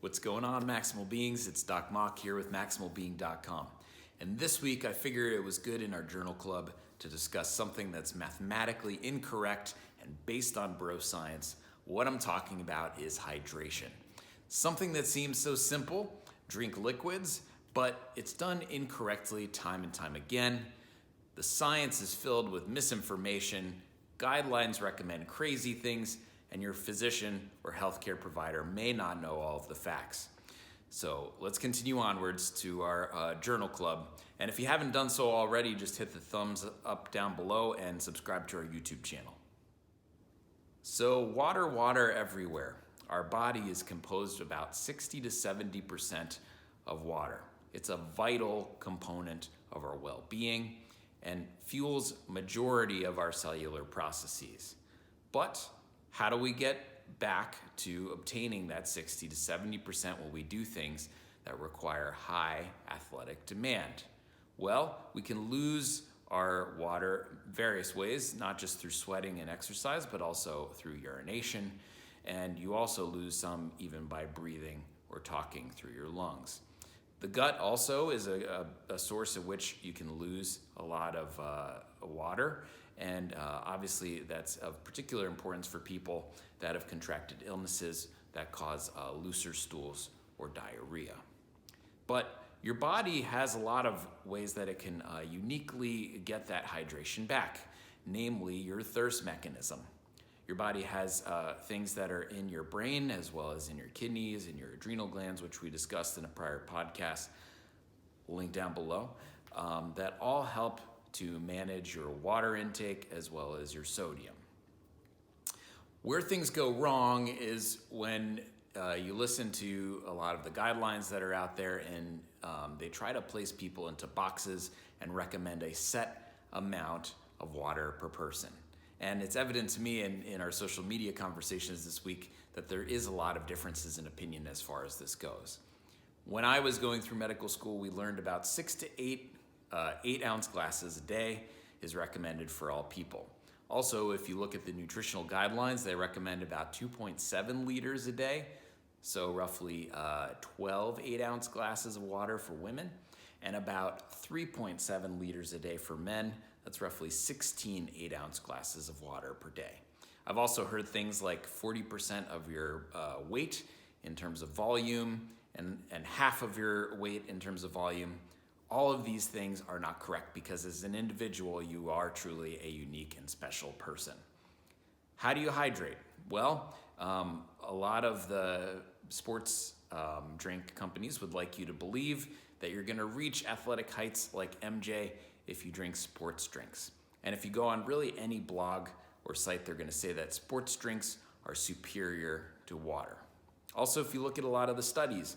What's going on, Maximal Beings? It's Doc Mock here with MaximalBeing.com. And this week I figured it was good in our journal club to discuss something that's mathematically incorrect and based on Broscience. What I'm talking about is hydration. Something that seems so simple, drink liquids, but it's done incorrectly time and time again. The science is filled with misinformation, guidelines recommend crazy things, and your physician or healthcare provider may not know all of the facts. So let's continue onwards to our journal club. And if you haven't done so already, just hit the thumbs up down below and subscribe to our YouTube channel. So water everywhere. Our body is composed of about 60 to 70% of water. It's a vital component of our well-being and fuels majority of our cellular processes. But how do we get back to obtaining that 60 to 70% when we do things that require high athletic demand? Well, we can lose our water various ways, not just through sweating and exercise, but also through urination. And you also lose some even by breathing or talking through your lungs. The gut also is a source of which you can lose a lot of water. And obviously that's of particular importance for people that have contracted illnesses that cause looser stools or diarrhea. But your body has a lot of ways that it can uniquely get that hydration back, namely your thirst mechanism. Your body has things that are in your brain as well as in your kidneys and your adrenal glands, which we discussed in a prior podcast, link down below, that all help to manage your water intake as well as your sodium. Where things go wrong is when you listen to a lot of the guidelines that are out there and they try to place people into boxes and recommend a set amount of water per person. And it's evident to me in our social media conversations this week that there is a lot of differences in opinion as far as this goes. When I was going through medical school, we learned about 6 to 8 8-ounce glasses a day is recommended for all people. Also, if you look at the nutritional guidelines, they recommend about 2.7 liters a day, so roughly 12 8-ounce glasses of water for women, and about 3.7 liters a day for men. That's roughly 16 8-ounce glasses of water per day. I've also heard things like 40% of your weight in terms of volume and half of your weight in terms of volume. All of these things are not correct because as an individual, you are truly a unique and special person. How do you hydrate? Well, a lot of the sports drink companies would like you to believe that you're gonna reach athletic heights like MJ if you drink sports drinks. And if you go on really any blog or site, they're gonna say that sports drinks are superior to water. Also, if you look at a lot of the studies,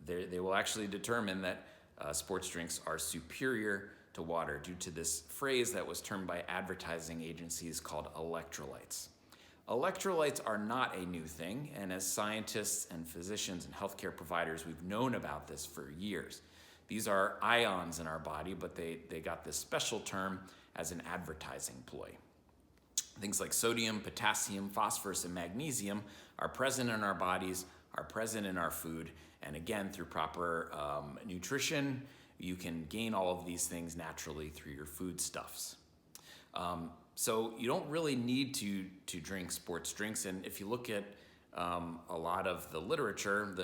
they will actually determine that sports drinks are superior to water due to this phrase that was termed by advertising agencies called electrolytes. Electrolytes are not a new thing, and as scientists and physicians and healthcare providers, we've known about this for years. These are ions in our body, but they got this special term as an advertising ploy. Things like sodium, potassium, phosphorus, and magnesium are present in our bodies, are present in our food, and again, through proper nutrition, you can gain all of these things naturally through your foodstuffs. So you don't really need to drink sports drinks, and if you look at a lot of the literature,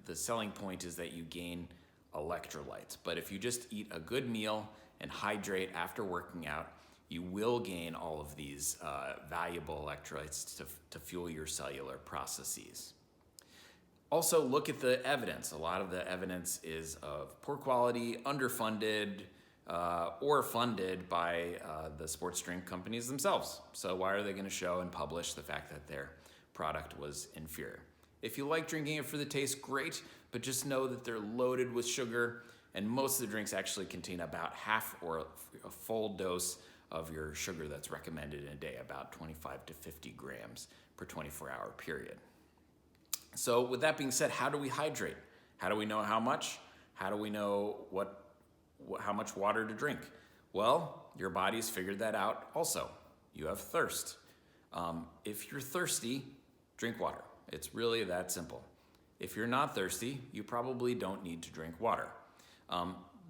the selling point is that you gain electrolytes. But if you just eat a good meal and hydrate after working out, you will gain all of these valuable electrolytes to fuel your cellular processes. Also, look at the evidence. A lot of the evidence is of poor quality, underfunded, or funded by the sports drink companies themselves. So why are they going to show and publish the fact that their product was inferior? If you like drinking it for the taste, great, but just know that they're loaded with sugar, and most of the drinks actually contain about half or a full dose of your sugar that's recommended in a day, about 25 to 50 grams per 24-hour period. So with that being said, how do we hydrate? How do we know how much? How do we know how much water to drink? Well, your body's figured that out also. You have thirst. If you're thirsty, drink water. It's really that simple. if you're not thirsty, you probably don't need to drink water.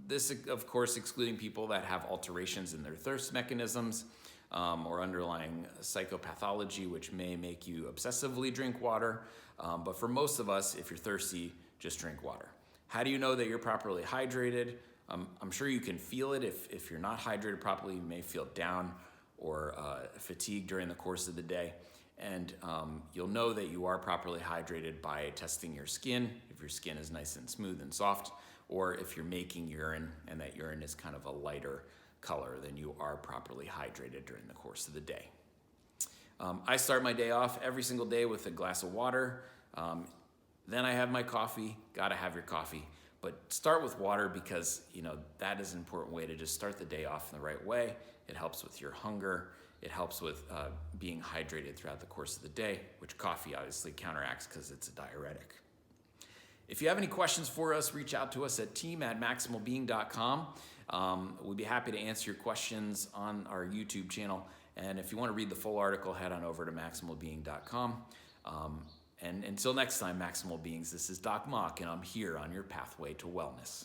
This, of course, excluding people that have alterations in their thirst mechanisms or underlying psychopathology, which may make you obsessively drink water. But for most of us, if you're thirsty, just drink water. How do you know that you're properly hydrated? I'm sure you can feel it. If you're not hydrated properly, you may feel down or fatigued during the course of the day. And you'll know that you are properly hydrated by testing your skin, if your skin is nice and smooth and soft, or if you're making urine and that urine is kind of a lighter color, then you are properly hydrated during the course of the day. I start my day off every single day with a glass of water. Then I have my coffee. Gotta have your coffee. But start with water because that is an important way to just start the day off in the right way. It helps with your hunger. It helps with being hydrated throughout the course of the day, which coffee obviously counteracts because it's a diuretic. If you have any questions for us, reach out to us at team@maximalbeing.com. We'd be happy to answer your questions on our YouTube channel. And if you want to read the full article, head on over to maximalbeing.com. And until next time, Maximal Beings, this is Doc Mock, and I'm here on your pathway to wellness.